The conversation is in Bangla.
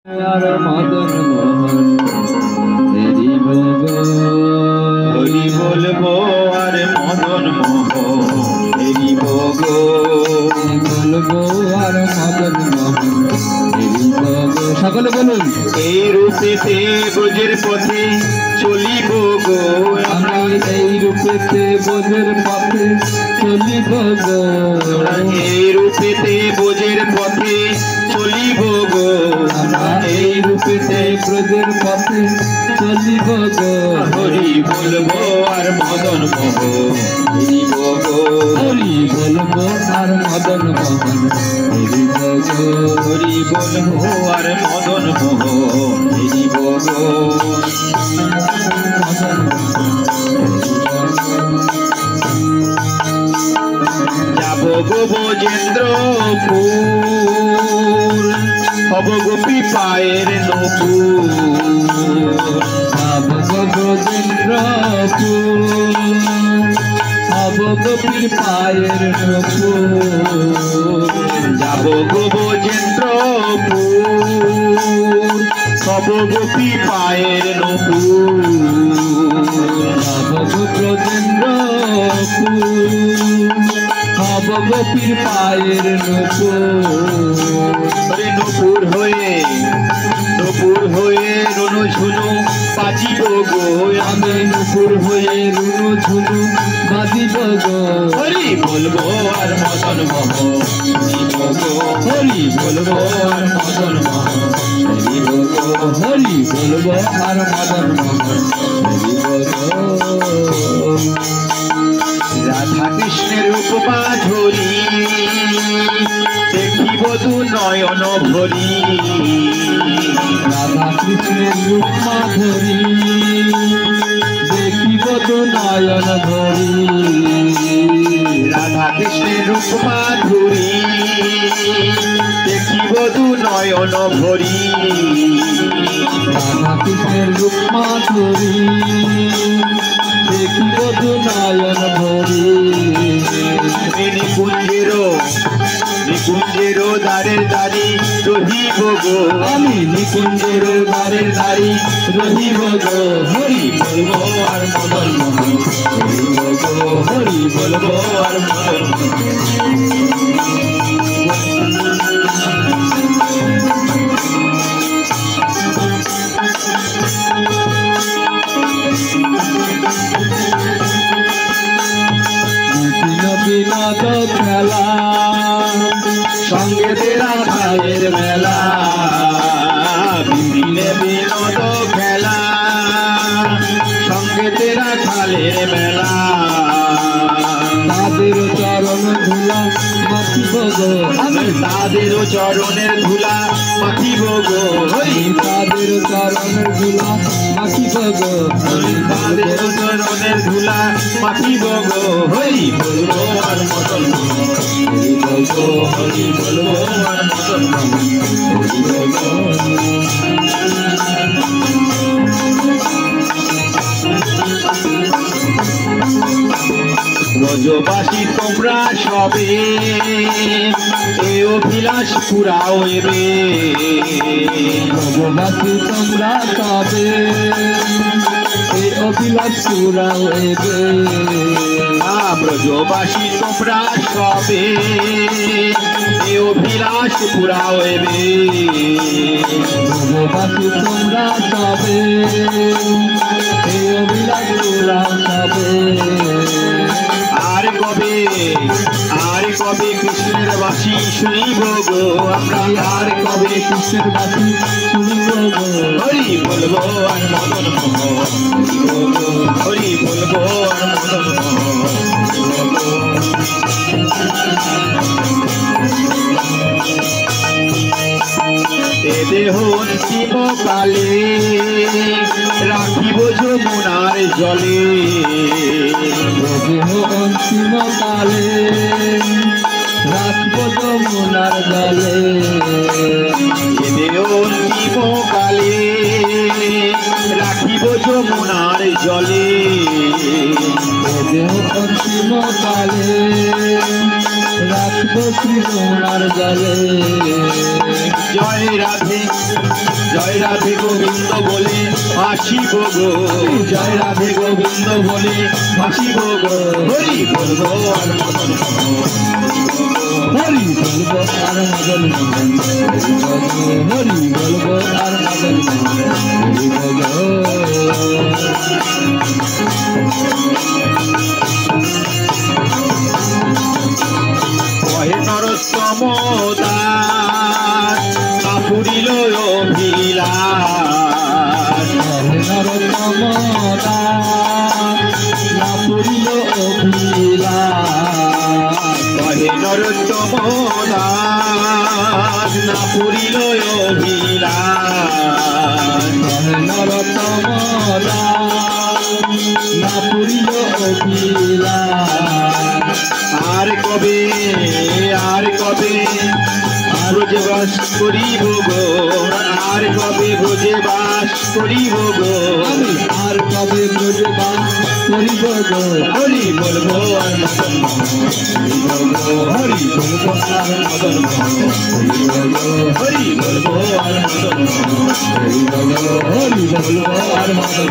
আর মদন মোহন হরি ভোগ হরি বলবো আর মদন মোহন হরি ভোগ বলবো আর মদন মোহন হরি ভোগ। সকলে বলুন। এই রূপেতে ব্রজের পথে চলিব গো আমি এই রূপেতে ব্রজের পথে চলিব গো। এই রূপেতে ব্রজের পথে চলিব গো এই রূপেতে ব্রজের পথে চলিব গো। হরি বলবো আর মদন মোহন হরি ভোগ হরি বলবো আর মদন মোহন হরি ভোগ। হরি বলবো আর মদন মোহন হরি ভোগ যাব গো ব্রজেন্দ্রপুর হব গোপী পায়ের নপুর যাব গো ব্রজেন্দ্রপুর হব গোপীর পায়ের নপুর। যাব গো ব্রজেন্দ্রপুর হব গোপী পায়ের নপুর যাব গো ব্রজেন্দ্রপুর হব গোপীর পায়ের নপুর। নপুর হয়ে রুনু ঝুনু বাজিব গো আমি নুপুর হয়ে রুনু ঝুনু বাজিব গো। হরি বলবো আর মদন মোহন হরি ভোগ হরি বলবো আর মদন মোহন হরি ভোগ। হরি বলবো আর মদন মোহন হরি ভোগ। রাধা কৃষ্ণের উপমা ধরি দেখিব দু নয়ন ভরি রাধা কৃষ্ণের রূপ মাধুরী দেখিব তো নয়ন ভরি। রাধা কৃষ্ণের উপমা ধরি দেখিব দু নয়ন ভরি রাধা কৃষ্ণের রূপ মাধুরী দেখিব তো নয়ন ভরি। নিকুঞ্জেরও দ্বারের দাঁড়ি রহিব গো আমি নিকুঞ্জের দ্বারের দাঁড়ি রহিব গো। হরি বলবো আর মদন মোহন হরি ভোগ। হরি বলবো আর মদন বিনোদ খেলা সঙ্গে তেরা ভাইয়ের মেলা বিপিনে বিনোদ খেলা সঙ্গে তেরা খালের মেলা তাদের চরণ ধুলা মাখিব গো। আমি তাদের চরণের ধুলা মাখিব গো হরি তাদের চরণের ধুলা মাখিব গো। তাদের চরণের ধুলা মাখিব গো হরি বলবো আর মদন মোহন হরি বলবো হরি বলবো আর মদন মোহন হরি বলবো ব্রজবাসী তোমরা সবে এ অভিলাষ পুরাও এবে ভগবাসী তোমরা তবে এ অভিলাষ পুরাও এবে। ব্রজবাসী তোমরা সবে এ অভিলাষ পুরাও এবে ভগবাসী তোমরা তবে এ অভিলাষ পুরাও তবে। আর কবে কৃষ্ণের বাসী শুনিব গো আমরা আর কবে কৃষ্ণের বাসী শুনিব গো। হরি বলবো আর মদন মোহন হরি বলবো আর মদন মোহন দেহ অন্তিম কালে রাখিব যমুনার জলে দেহ অন্তিম কালে রাখব যমুনার জলে। দেহ অন্তিম কালে রাখিব যমুনার জলে দেহ অন্তিম কালে রাখব শ্রী যমুনার জলে। জয় রাধে জয় রাধে গোবিন্দ বলে আসিব গো জয় রাধে গোবিন্দ বলে আসিব গো হরি বলবো আর মদন হরি বলবো আর মদন মোহন হরি বলবো আর মদন কহে নরোত্তম দাস না পুরিল অভিলাষ নরতম না পুরিল অভিলাষ কহে নরোত্তম দাস না পুরিল অভিলাষ নরতম না পুরিল অভিলাষ আর কবে ব্রজে বাস করিব গো আর কবে ব্রজে বাস করিব গো আমি আর কবে ব্রজে বাস করিব গো হরি বলবো আর মদন হরি বলবো আর মদন হরি বলবো আর মদন হরি বলবো আর মদন